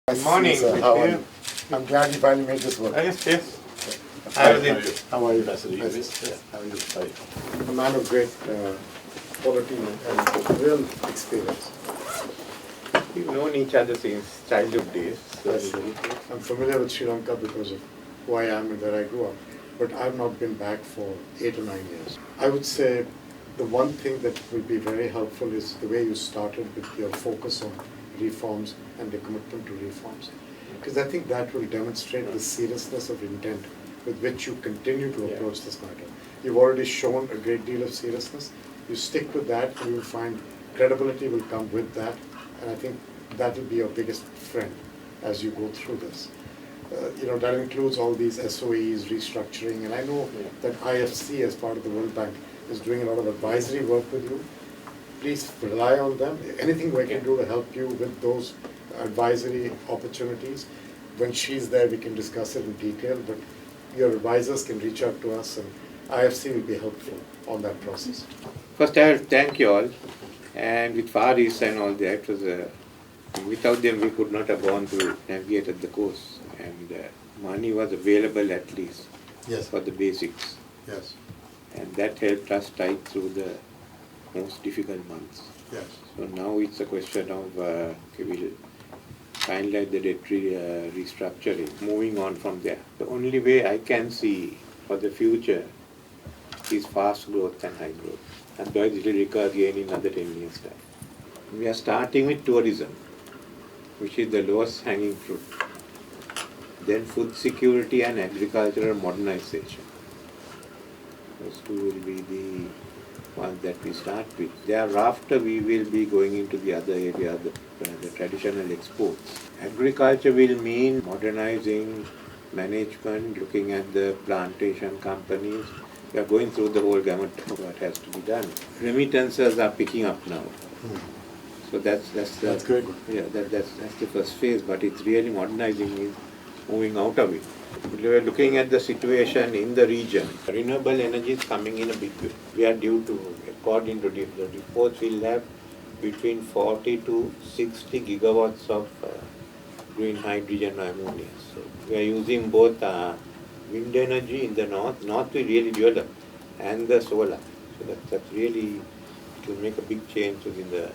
Good morning. Sir, how are you? I'm glad you finally made this work. Yes. How are you? How are you? Yes. How are you? Sorry. A man of great quality and real experience. We've known each other since childhood days. Yes. I'm familiar with Sri Lanka because of who I am and where I grew up. But I've not been back for 8 or 9 years. I would say the one thing that will be very helpful is the way you started with your focus on reforms and the commitment to reforms. Because I think that will demonstrate the seriousness of intent with which you continue to approach this matter. You've already shown a great deal of seriousness. You stick with that and you'll find credibility will come with that. And I think that will be your biggest friend as you go through this. That includes all these SOEs, restructuring, and I know that IFC as part of the World Bank is doing a lot of advisory work with you. Please rely on them. Anything we can do to help you with those advisory opportunities. When she's there, we can discuss it in detail, but your advisors can reach out to us and IFC will be helpful on that process. First, I will thank you all. And with Far East and all that, without them, we could not have gone to navigate at the coast. And money was available at least for the basics. Yes. And that helped us tide through the most difficult months. Yes. So now it's a question of we'll finalize the debt restructuring, moving on from there. The only way I can see for the future is fast growth and high growth. Otherwise it will recur again in another 10 years' time. We are starting with tourism, which is the lowest hanging fruit. Then food security and agricultural modernization. Those two will be the ones that we start with. Thereafter we will be going into the other area, the traditional exports. Agriculture will mean modernizing management, looking at the plantation companies. We are going through the whole gamut of what has to be done. Remittances are picking up now. So that's good. Yeah, that's the first phase, but it's really modernizing means moving out of it. We are looking at the situation in the region. Renewable energy is coming in a big way. We are due to, according to the reports, we'll have between 40 to 60 gigawatts of green hydrogen or ammonia. So we are using both wind energy in the north we really develop, and the solar. So that's really, it will make a big change in the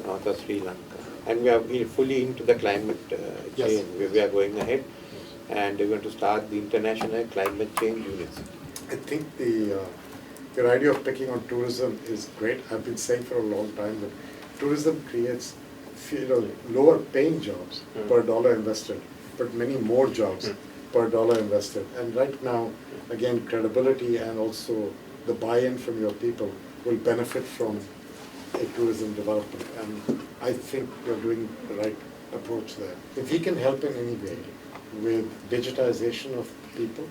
north of Sri Lanka. And we are fully into the climate change. We are going ahead. And we're going to start the International Climate Change Units. I think your idea of picking on tourism is great. I've been saying for a long time that tourism creates lower paying jobs per dollar invested, but many more jobs per dollar invested. And right now, again, credibility and also the buy-in from your people will benefit from a tourism development. And I think you're doing the right approach there. If he can help in any way, with digitization of people,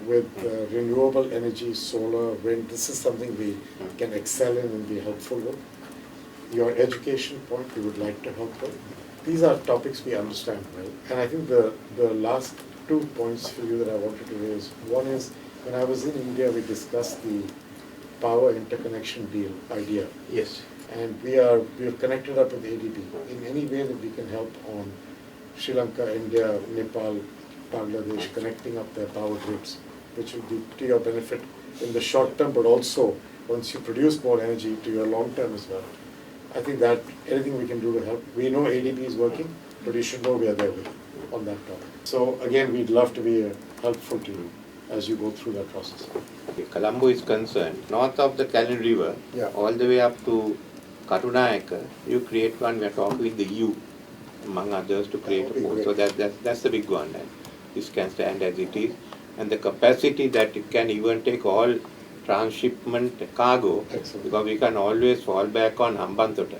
with renewable energy, solar, wind, this is something we can excel in and be helpful with. Your education point we would like to help with. These are topics we understand well. And I think the last 2 points for you that I wanted to raise. One is, when I was in India, we discussed the power interconnection deal idea. Yes. And we have connected up with ADB in any way that we can help on Sri Lanka, India, Nepal, Bangladesh, connecting up their power grids, which will be to your benefit in the short term, but also once you produce more energy to your long term as well. I think that anything we can do to help. We know ADB is working, but you should know we are there with you on that topic. So again, we'd love to be helpful to you as you go through that process. Colombo is concerned, north of the Kalin River, all the way up to Katunayaka, you create one, we are talking with the EU, among others, to create a port. So that's the big one. And this can stand as it is. And the capacity that it can even take all transshipment cargo, because we can always fall back on Hambantota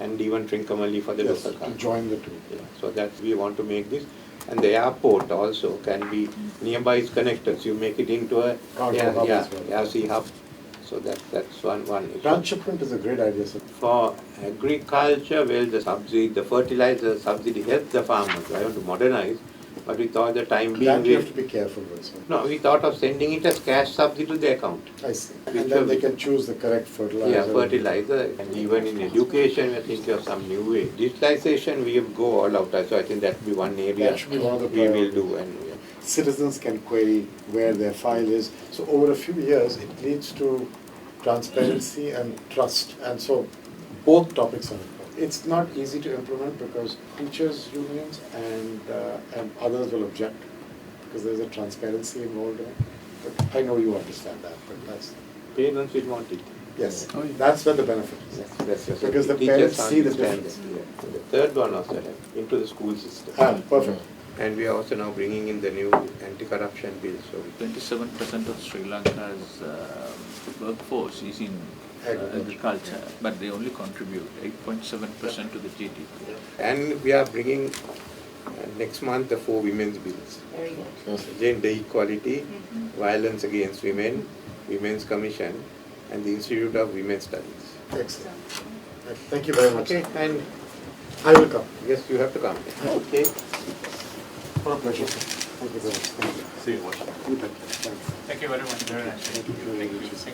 and even Trincomalee for the local cargo. To join the two. Yeah. So that we want to make this. And the airport also can be nearby is connected. So you make it into a RC hub. So that's one issue. Transshipment is a great idea, sir. For agriculture, well, the fertilizer subsidy helps the farmers. I want to modernize, But we thought the time being, That you have to be careful with, sir. no, we thought of sending it as cash subsidy to the account. I see. Which And then will they be- can choose the correct fertilizer. Yeah, fertilizer, and even in education, we're thinking of some new way. Digitalization, we will go all out, so I think that will be one area That should be one of the we will priorities. do. And Citizens can query where their file is. So over a few years, it leads to transparency and trust. And so both topics are important. It's not easy to implement because teachers' unions and others will object because there's a transparency involved in it. But I know you understand that, but that's, parents will want it. yes, Oh, yeah. that's where the benefit is. That's just Because the teachers parents see the understand difference. it, yeah. The third one also, into the school system. Perfect. And we are also now bringing in the new anti-corruption bill, so 27% of Sri Lanka's workforce is in agriculture, but they only contribute 8.7% to the GDP. and we are bringing next month the 4 women's bills. Very good. Gender equality, violence against women, Women's Commission, and the Institute of Women's Studies. Excellent. Thank you very much. Okay, and I will come. yes, you have to come. Okay. For a pleasure. Thank you very much. Thank you. See you, Washington. You bet. Thanks. Thank you very much. Very nice. Thank you. Thank you.